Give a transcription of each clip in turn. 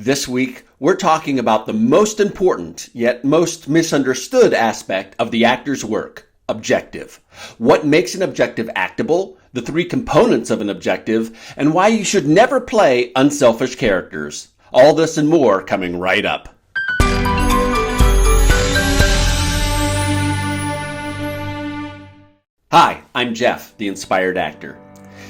This week, we're talking about the most important, yet most misunderstood aspect of the actor's work, objective. What makes an objective actable, the three components of an objective, and why you should never play unselfish characters. All this and more coming right up. Hi, I'm Jeff, the Inspired Actor.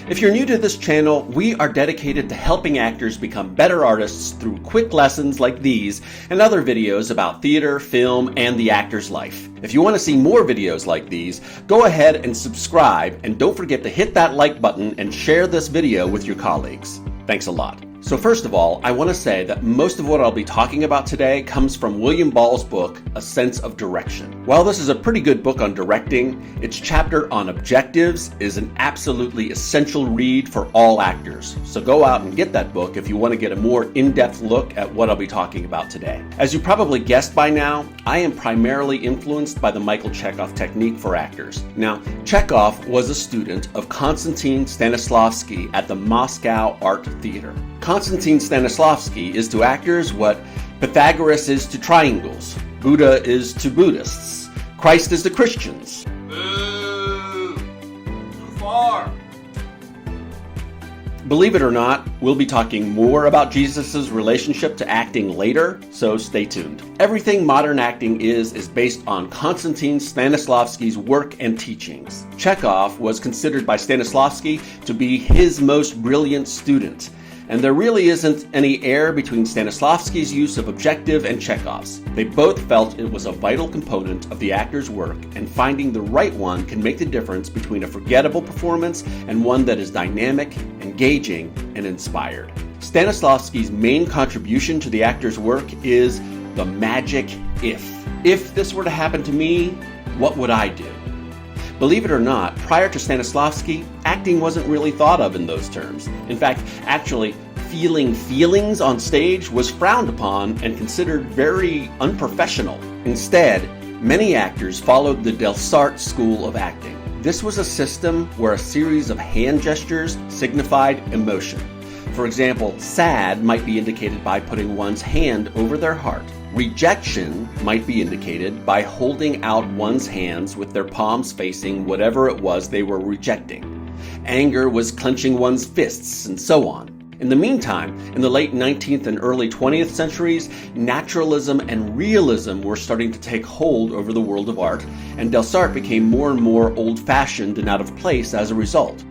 If you're new to this channel, we are dedicated to helping actors become better artists through quick lessons like these and other videos about theater, film, and the actor's life. If you want to see more videos like these, go ahead and subscribe, and don't forget to hit that like button and share this video with your colleagues. Thanks a lot. So first of all, I want to say that most of what I'll be talking about today comes from William Ball's book, A Sense of Direction. While this is a pretty good book on directing, its chapter on objectives is an absolutely essential read for all actors. So go out and get that book if you want to get a more in-depth look at what I'll be talking about today. As you probably guessed by now, I am primarily influenced by the Michael Chekhov Technique for actors. Now, Chekhov was a student of Konstantin Stanislavski at the Moscow Art Theater. Konstantin Stanislavski is to actors what Pythagoras is to triangles, Buddha is to Buddhists, Christ is to Christians. Boo! Too far! Believe it or not, we'll be talking more about Jesus' relationship to acting later, so stay tuned. Everything modern acting is based on Konstantin Stanislavski's work and teachings. Chekhov was considered by Stanislavski to be his most brilliant student. And there really isn't any error between Stanislavski's use of objective and Chekhov's. They both felt it was a vital component of the actor's work, and finding the right one can make the difference between a forgettable performance and one that is dynamic, engaging, and inspired. Stanislavski's main contribution to the actor's work is the magic if. If this were to happen to me, what would I do? Believe it or not, prior to Stanislavski, acting wasn't really thought of in those terms. In fact, actually, feeling feelings on stage was frowned upon and considered very unprofessional. Instead, many actors followed the Delsarte school of acting. This was a system where a series of hand gestures signified emotion. For example, sad might be indicated by putting one's hand over their heart. Rejection might be indicated by holding out one's hands with their palms facing whatever it was they were rejecting. Anger was clenching one's fists, and so on. In the meantime, in the late 19th and early 20th centuries, naturalism and realism were starting to take hold over the world of art, and Delsarte became more and more old-fashioned and out of place as a result.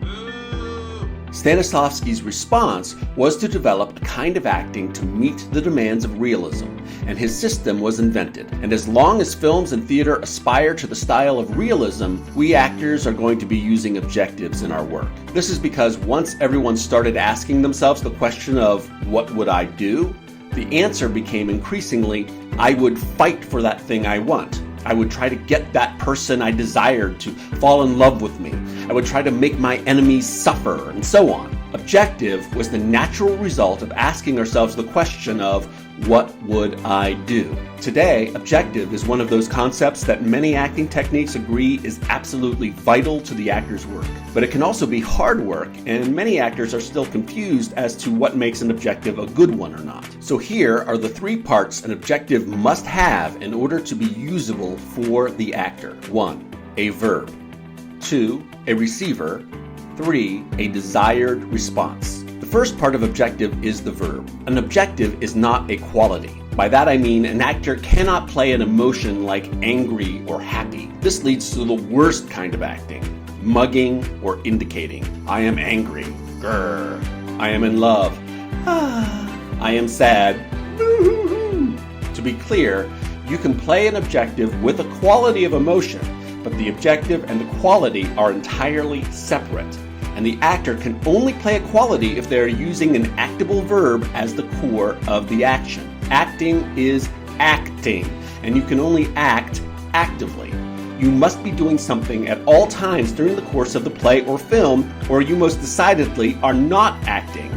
Stanislavski's response was to develop a kind of acting to meet the demands of realism, and his system was invented. And as long as films and theater aspire to the style of realism, we actors are going to be using objectives in our work. This is because once everyone started asking themselves the question of, what would I do? The answer became increasingly, I would fight for that thing I want. I would try to get that person I desired to fall in love with me. I would try to make my enemies suffer, and so on. Objective was the natural result of asking ourselves the question of, what would I do? Today, objective is one of those concepts that many acting techniques agree is absolutely vital to the actor's work. But it can also be hard work, and many actors are still confused as to what makes an objective a good one or not. So here are the three parts an objective must have in order to be usable for the actor. 1. A verb. 2. A receiver. 3. A desired response. The first part of objective is the verb. An objective is not a quality. By that I mean an actor cannot play an emotion like angry or happy. This leads to the worst kind of acting, mugging or indicating. I am angry. Grr. I am in love. I am sad. To be clear, you can play an objective with a quality of emotion, but the objective and the quality are entirely separate. And the actor can only play a quality if they are using an actable verb as the core of the action. Acting is acting, and you can only act actively. You must be doing something at all times during the course of the play or film, or you most decidedly are not acting.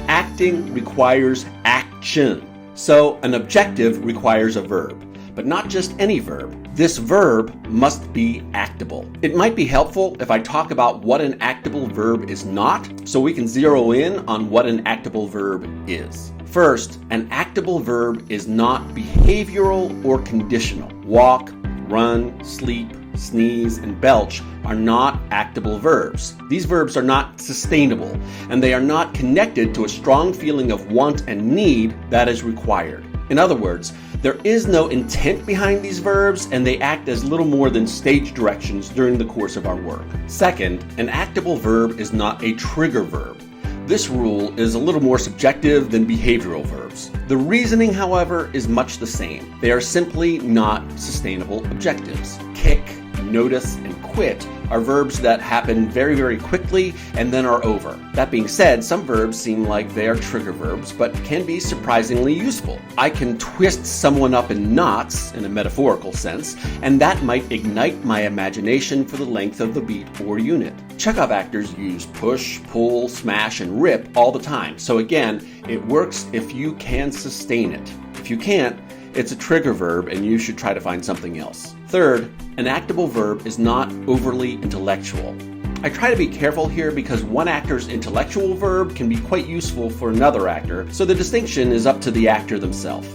Acting requires action. So an objective requires a verb, but not just any verb. This verb must be actable. It might be helpful if I talk about what an actable verb is not, so we can zero in on what an actable verb is. First, an actable verb is not behavioral or conditional. Walk, run, sleep, sneeze, and belch are not actable verbs. These verbs are not sustainable, and they are not connected to a strong feeling of want and need that is required. In other words, there is no intent behind these verbs, and they act as little more than stage directions during the course of our work. Second, an actable verb is not a trigger verb. This rule is a little more subjective than behavioral verbs. The reasoning, however, is much the same. They are simply not sustainable objectives. Kick, notice, and quit are verbs that happen very, very quickly and then are over. That being said, some verbs seem like they are trigger verbs, but can be surprisingly useful. I can twist someone up in knots, in a metaphorical sense, and that might ignite my imagination for the length of the beat or unit. Chekhov actors use push, pull, smash, and rip all the time. So again, it works if you can sustain it. If you can't, it's a trigger verb and you should try to find something else. Third, an actable verb is not overly intellectual. I try to be careful here because one actor's intellectual verb can be quite useful for another actor, so the distinction is up to the actor themselves.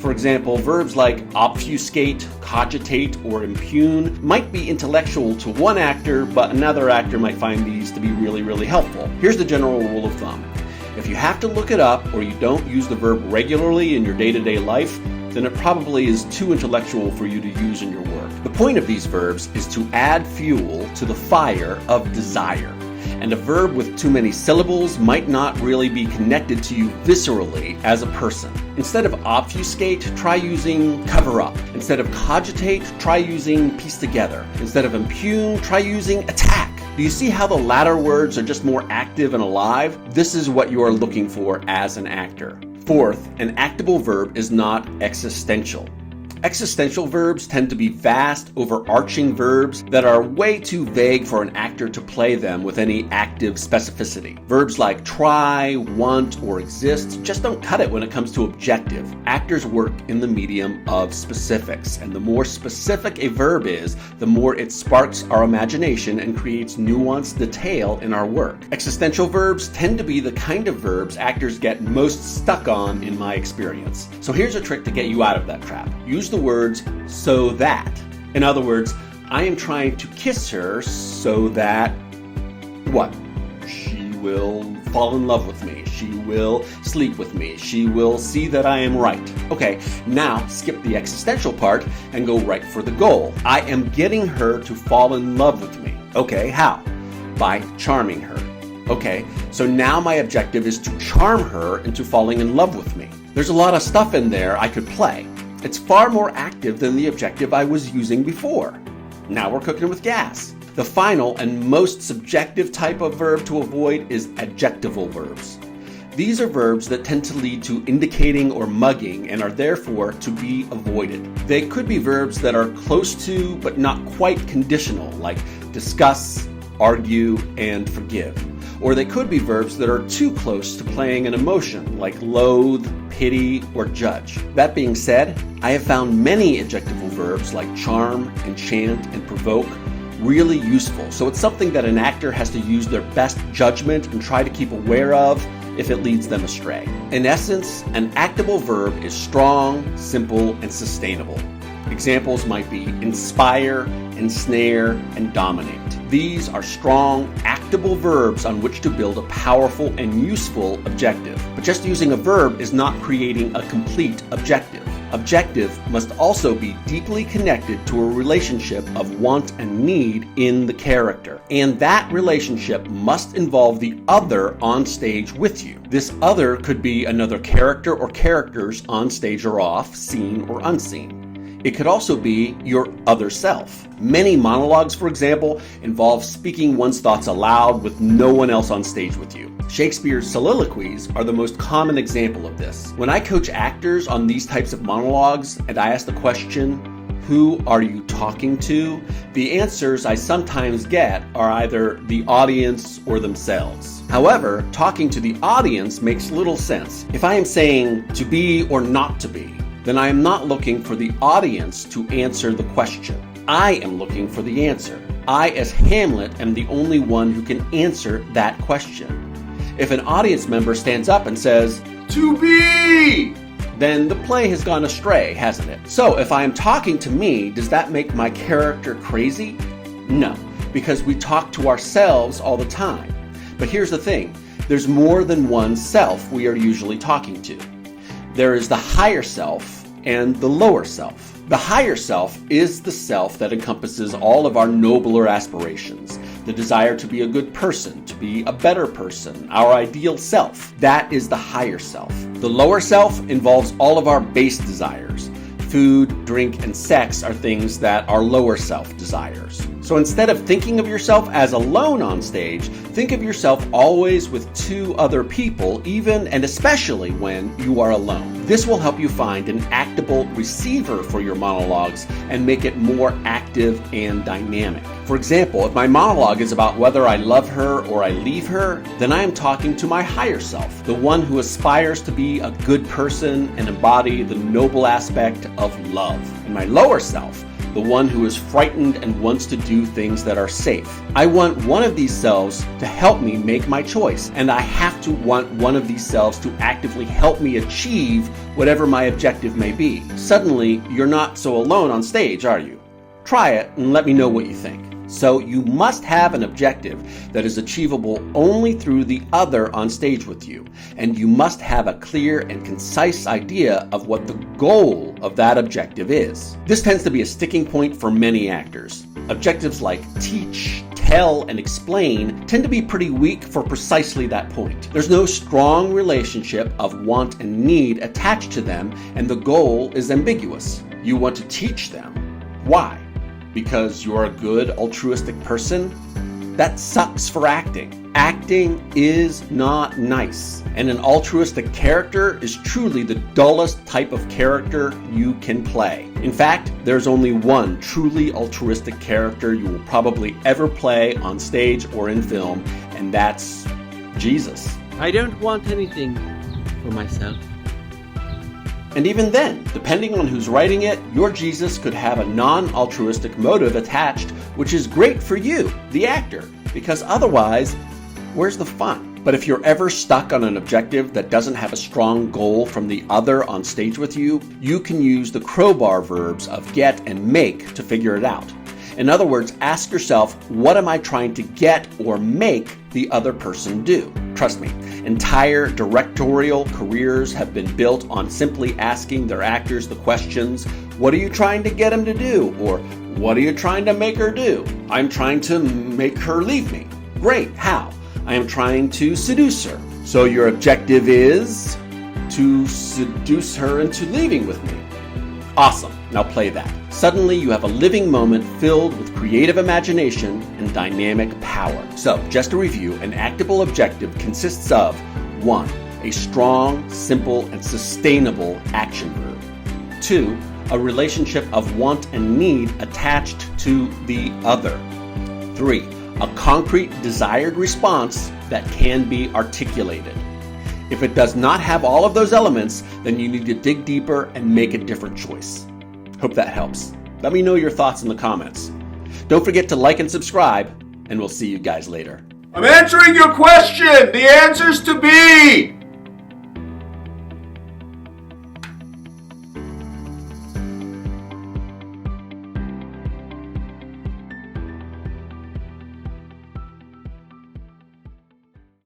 For example, verbs like obfuscate, cogitate, or impugn might be intellectual to one actor, but another actor might find these to be really, really helpful. Here's the general rule of thumb. If you have to look it up or you don't use the verb regularly in your day-to-day life, then it probably is too intellectual for you to use in your work. The point of these verbs is to add fuel to the fire of desire. And a verb with too many syllables might not really be connected to you viscerally as a person. Instead of obfuscate, try using cover up. Instead of cogitate, try using piece together. Instead of impugn, try using attack. Do you see how the latter words are just more active and alive? This is what you are looking for as an actor. Fourth, an actable verb is not existential. Existential verbs tend to be vast, overarching verbs that are way too vague for an actor to play them with any active specificity. Verbs like try, want, or exist just don't cut it when it comes to objective. Actors work in the medium of specifics, and the more specific a verb is, the more it sparks our imagination and creates nuanced detail in our work. Existential verbs tend to be the kind of verbs actors get most stuck on in my experience. So here's a trick to get you out of that trap. Use the words so that. In other words, I am trying to kiss her so that what? She will fall in love with me. She will sleep with me. She will see that I am right. Okay, now skip the existential part and go right for the goal. I am getting her to fall in love with me. Okay, how? By charming her. Okay, so now my objective is to charm her into falling in love with me. There's a lot of stuff in there I could play. It's far more active than the objective I was using before. Now we're cooking with gas. The final and most subjective type of verb to avoid is adjectival verbs. These are verbs that tend to lead to indicating or mugging and are therefore to be avoided. They could be verbs that are close to but not quite conditional, like discuss, argue, and forgive. Or they could be verbs that are too close to playing an emotion, like loathe, pity, or judge. That being said, I have found many adjectival verbs like charm, enchant, and provoke really useful. So it's something that an actor has to use their best judgment and try to keep aware of if it leads them astray. In essence, an actable verb is strong, simple, and sustainable. Examples might be inspire, ensnare, and dominate. These are strong, actable verbs on which to build a powerful and useful objective. But just using a verb is not creating a complete objective. Objective must also be deeply connected to a relationship of want and need in the character. And that relationship must involve the other on stage with you. This other could be another character or characters on stage or off, seen or unseen. It could also be your other self. Many monologues, for example, involve speaking one's thoughts aloud with no one else on stage with you. Shakespeare's soliloquies are the most common example of this. When I coach actors on these types of monologues and I ask the question, who are you talking to? The answers I sometimes get are either the audience or themselves. However, talking to the audience makes little sense. If I am saying to be or not to be, then I am not looking for the audience to answer the question. I am looking for the answer. I, as Hamlet, am the only one who can answer that question. If an audience member stands up and says, To be! Then the play has gone astray, hasn't it? So if I am talking to me, does that make my character crazy? No, because we talk to ourselves all the time. But here's the thing, there's more than one self we are usually talking to. There is the higher self and the lower self. The higher self is the self that encompasses all of our nobler aspirations, the desire to be a good person, to be a better person, our ideal self. That is the higher self. The lower self involves all of our base desires. Food, drink, and sex are things that our lower self desires. So instead of thinking of yourself as alone on stage, think of yourself always with two other people, even and especially when you are alone. This will help you find an actable receiver for your monologues and make it more active and dynamic. For example, if my monologue is about whether I love her or I leave her, then I am talking to my higher self, the one who aspires to be a good person and embody the noble aspect of love. And my lower self, the one who is frightened and wants to do things that are safe. I want one of these selves to help me make my choice, and I have to want one of these selves to actively help me achieve whatever my objective may be. Suddenly, you're not so alone on stage, are you? Try it and let me know what you think. So you must have an objective that is achievable only through the other on stage with you, and you must have a clear and concise idea of what the goal of that objective is. This tends to be a sticking point for many actors. Objectives like teach, tell, and explain tend to be pretty weak for precisely that point. There's no strong relationship of want and need attached to them, and the goal is ambiguous. You want to teach them. Why? Because you're a good altruistic person? That sucks for acting. Acting is not nice. And an altruistic character is truly the dullest type of character you can play. In fact, there's only one truly altruistic character you will probably ever play on stage or in film, and that's Jesus. I don't want anything for myself. And even then, depending on who's writing it, your Jesus could have a non-altruistic motive attached, which is great for you, the actor, because otherwise, where's the fun? But if you're ever stuck on an objective that doesn't have a strong goal from the other on stage with you, you can use the crowbar verbs of get and make to figure it out. In other words, ask yourself, what am I trying to get or make the other person do? Trust me, entire directorial careers have been built on simply asking their actors the questions, what are you trying to get him to do? Or what are you trying to make her do? I'm trying to make her leave me. Great, how? I am trying to seduce her. So your objective is to seduce her into leaving with me. Awesome, now play that. Suddenly you have a living moment filled with creative imagination and dynamic power. So, just to review, an actable objective consists of 1. A strong, simple, and sustainable action verb. 2. A relationship of want and need attached to the other. 3. A concrete desired response that can be articulated. If it does not have all of those elements, then you need to dig deeper and make a different choice. Hope that helps. Let me know your thoughts in the comments. Don't forget to like and subscribe, and we'll see you guys later. I'm answering your question! The answer's to be!